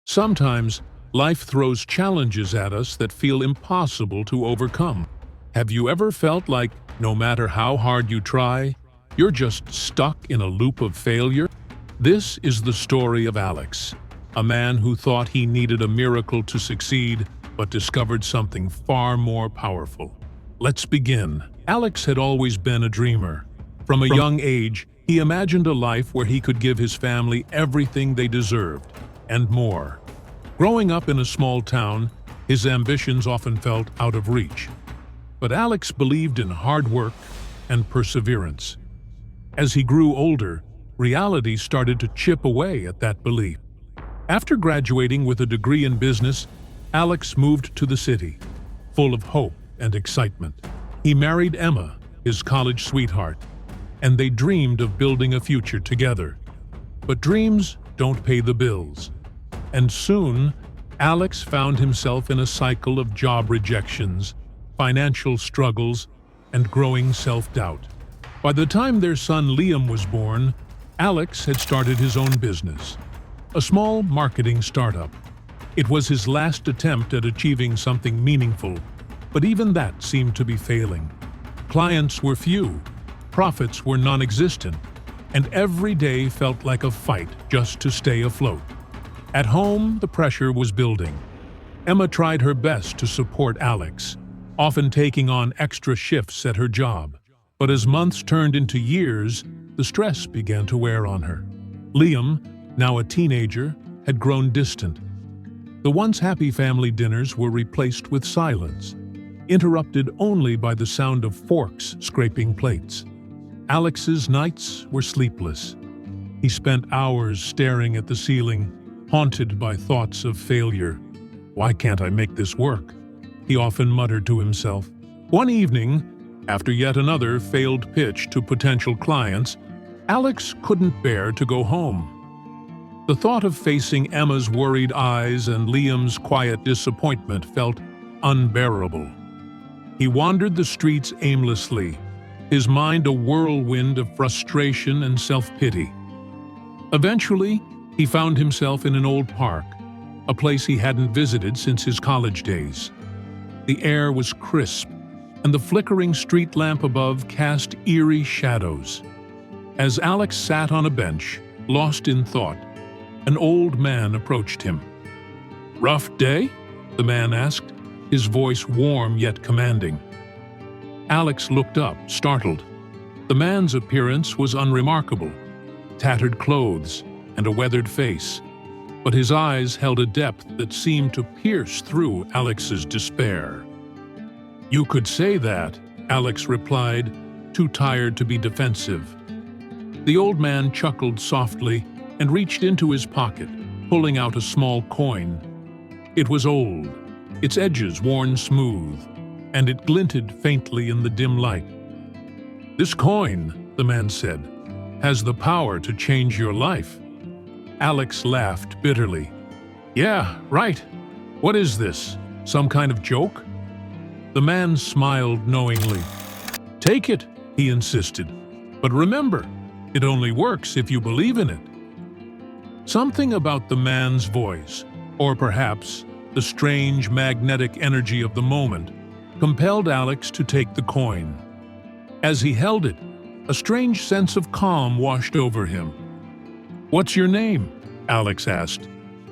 Sometimes, life throws challenges at us that feel impossible to overcome. Have you ever felt like, no matter how hard you try, you're just stuck in a loop of failure? This is the story of Alex, a man who thought he needed a miracle to succeed, but discovered something far more powerful. Let's begin. Alex had always been a dreamer. From a young age, he imagined a life where he could give his family everything they deserved, and more. Growing up in a small town, his ambitions often felt out of reach. But Alex believed in hard work and perseverance. As he grew older, reality started to chip away at that belief. After graduating with a degree in business, Alex moved to the city, full of hope and excitement. He married Emma, his college sweetheart, and they dreamed of building a future together. But dreams don't pay the bills. And soon, Alex found himself in a cycle of job rejections, financial struggles, and growing self-doubt. By the time their son Liam was born, Alex had started his own business, a small marketing startup. It was his last attempt at achieving something meaningful, but even that seemed to be failing. Clients were few, profits were non-existent, and every day felt like a fight just to stay afloat. At home, the pressure was building. Emma tried her best to support Alex, often taking on extra shifts at her job. But as months turned into years, the stress began to wear on her. Liam, now a teenager, had grown distant. The once happy family dinners were replaced with silence, interrupted only by the sound of forks scraping plates. Alex's nights were sleepless. He spent hours staring at the ceiling, haunted by thoughts of failure. "Why can't I make this work?" he often muttered to himself. One evening, after yet another failed pitch to potential clients, Alex couldn't bear to go home. The thought of facing Emma's worried eyes and Liam's quiet disappointment felt unbearable. He wandered the streets aimlessly, his mind a whirlwind of frustration and self-pity. Eventually, he found himself in an old park, a place he hadn't visited since his college days. The air was crisp, and the flickering street lamp above cast eerie shadows. As Alex sat on a bench, lost in thought, an old man approached him. "Rough day?" the man asked, his voice warm yet commanding. Alex looked up, startled. The man's appearance was unremarkable: tattered clothes and a weathered face, but his eyes held a depth that seemed to pierce through Alex's despair. "You could say that," Alex replied, too tired to be defensive. The old man chuckled softly and reached into his pocket, pulling out a small coin. It was old, its edges worn smooth, and it glinted faintly in the dim light. "This coin," the man said, "has the power to change your life." Alex laughed bitterly. "Yeah, right. What is this? Some kind of joke?" The man smiled knowingly. "Take it," he insisted. "But remember, it only works if you believe in it." Something about the man's voice, or perhaps the strange magnetic energy of the moment, compelled Alex to take the coin. As he held it, a strange sense of calm washed over him. "What's your name?" Alex asked.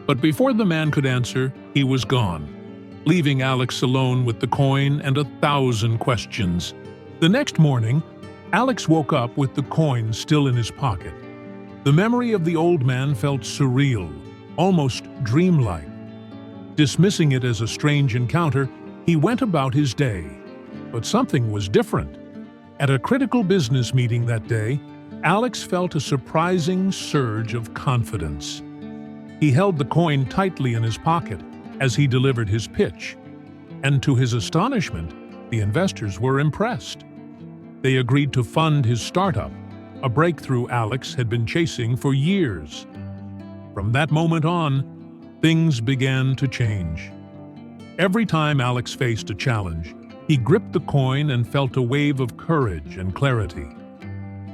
But before the man could answer, he was gone, leaving Alex alone with the coin and 1,000 questions. The next morning, Alex woke up with the coin still in his pocket. The memory of the old man felt surreal, almost dreamlike. Dismissing it as a strange encounter, he went about his day. But something was different. At a critical business meeting that day, Alex felt a surprising surge of confidence. He held the coin tightly in his pocket as he delivered his pitch, and to his astonishment, the investors were impressed. They agreed to fund his startup, a breakthrough Alex had been chasing for years. From that moment on, things began to change. Every time Alex faced a challenge, he gripped the coin and felt a wave of courage and clarity.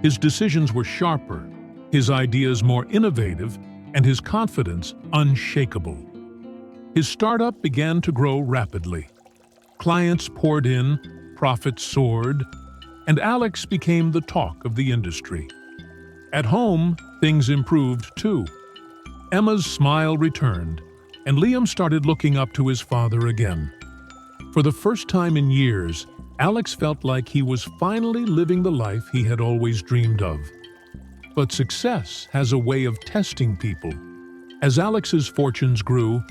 His decisions were sharper, his ideas more innovative, and his confidence unshakable. His startup began to grow rapidly. Clients poured in, profits soared, and Alex became the talk of the industry. At home, things improved too. Emma's smile returned, and Liam started looking up to his father again. For the first time in years, Alex felt like he was finally living the life he had always dreamed of. But success has a way of testing people. As Alex's fortunes grew,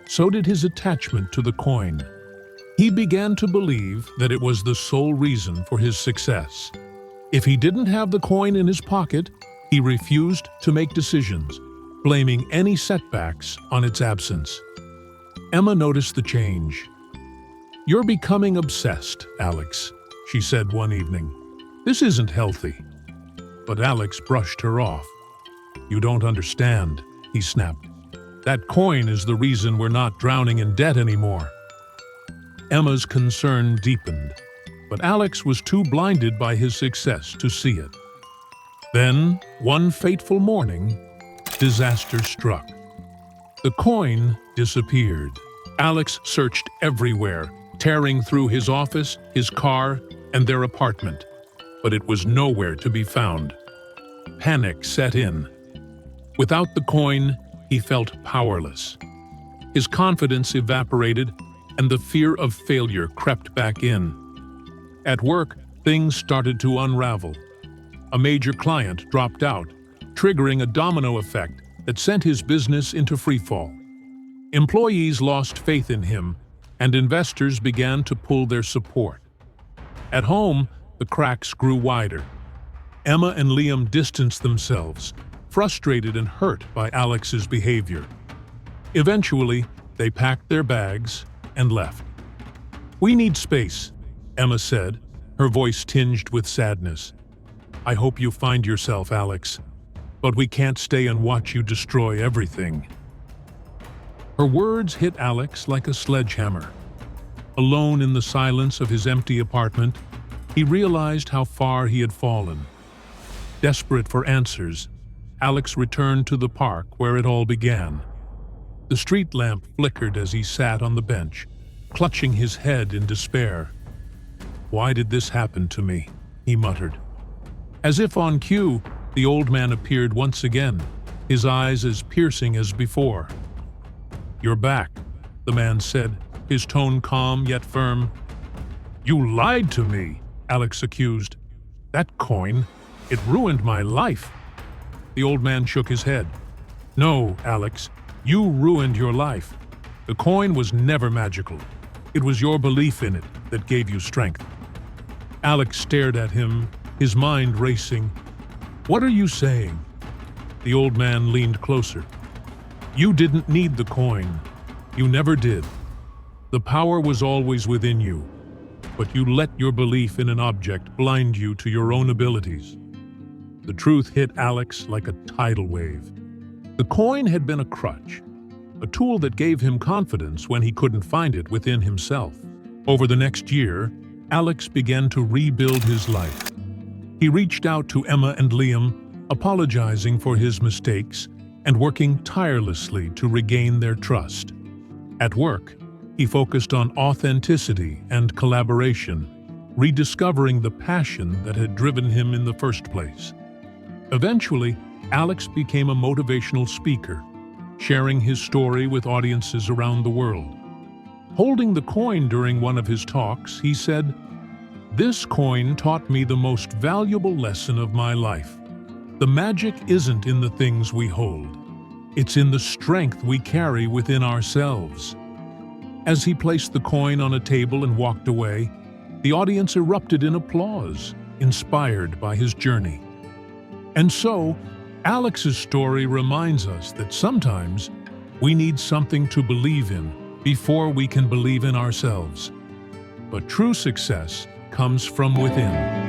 so did his attachment to the coin. He began to believe that it was the sole reason for his success. If he didn't have the coin in his pocket, he refused to make decisions, blaming any setbacks on its absence. Emma noticed the change. "You're becoming obsessed, Alex," she said one evening. "This isn't healthy." But Alex brushed her off. "You don't understand," he snapped. "That coin is the reason we're not drowning in debt anymore." Emma's concern deepened, but Alex was too blinded by his success to see it. Then, one fateful morning, disaster struck. The coin disappeared. Alex searched everywhere, tearing through his office, his car, and their apartment, but it was nowhere to be found. Panic set in. Without the coin, he felt powerless. His confidence evaporated, and the fear of failure crept back in. At work, things started to unravel. A major client dropped out, triggering a domino effect that sent his business into freefall. Employees lost faith in him, and investors began to pull their support. At home, the cracks grew wider. Emma and Liam distanced themselves, frustrated and hurt by Alex's behavior. Eventually, they packed their bags and left. "We need space," Emma said, her voice tinged with sadness. "I hope you find yourself, Alex, but we can't stay and watch you destroy everything." Her words hit Alex like a sledgehammer. Alone in the silence of his empty apartment, he realized how far he had fallen. Desperate for answers, Alex returned to the park where it all began. The street lamp flickered as he sat on the bench, clutching his head in despair. "Why did this happen to me?" he muttered. As if on cue, the old man appeared once again, his eyes as piercing as before. "You're back," the man said, his tone calm yet firm. "You lied to me," Alex accused. "That coin, it ruined my life." The old man shook his head. "No, Alex, you ruined your life. The coin was never magical. It was your belief in it that gave you strength." Alex stared at him, his mind racing. "What are you saying?" The old man leaned closer. "You didn't need the coin. You never did. The power was always within you, but you let your belief in an object blind you to your own abilities." The truth hit Alex like a tidal wave. The coin had been a crutch, a tool that gave him confidence when he couldn't find it within himself. Over the next year, Alex began to rebuild his life. He reached out to Emma and Liam, apologizing for his mistakes and working tirelessly to regain their trust. At work, he focused on authenticity and collaboration, rediscovering the passion that had driven him in the first place. Eventually, Alex became a motivational speaker, sharing his story with audiences around the world. Holding the coin during one of his talks, he said, "This coin taught me the most valuable lesson of my life. The magic isn't in the things we hold. It's in the strength we carry within ourselves." As he placed the coin on a table and walked away, the audience erupted in applause, inspired by his journey. And so, Alex's story reminds us that sometimes we need something to believe in before we can believe in ourselves. But true success comes from within.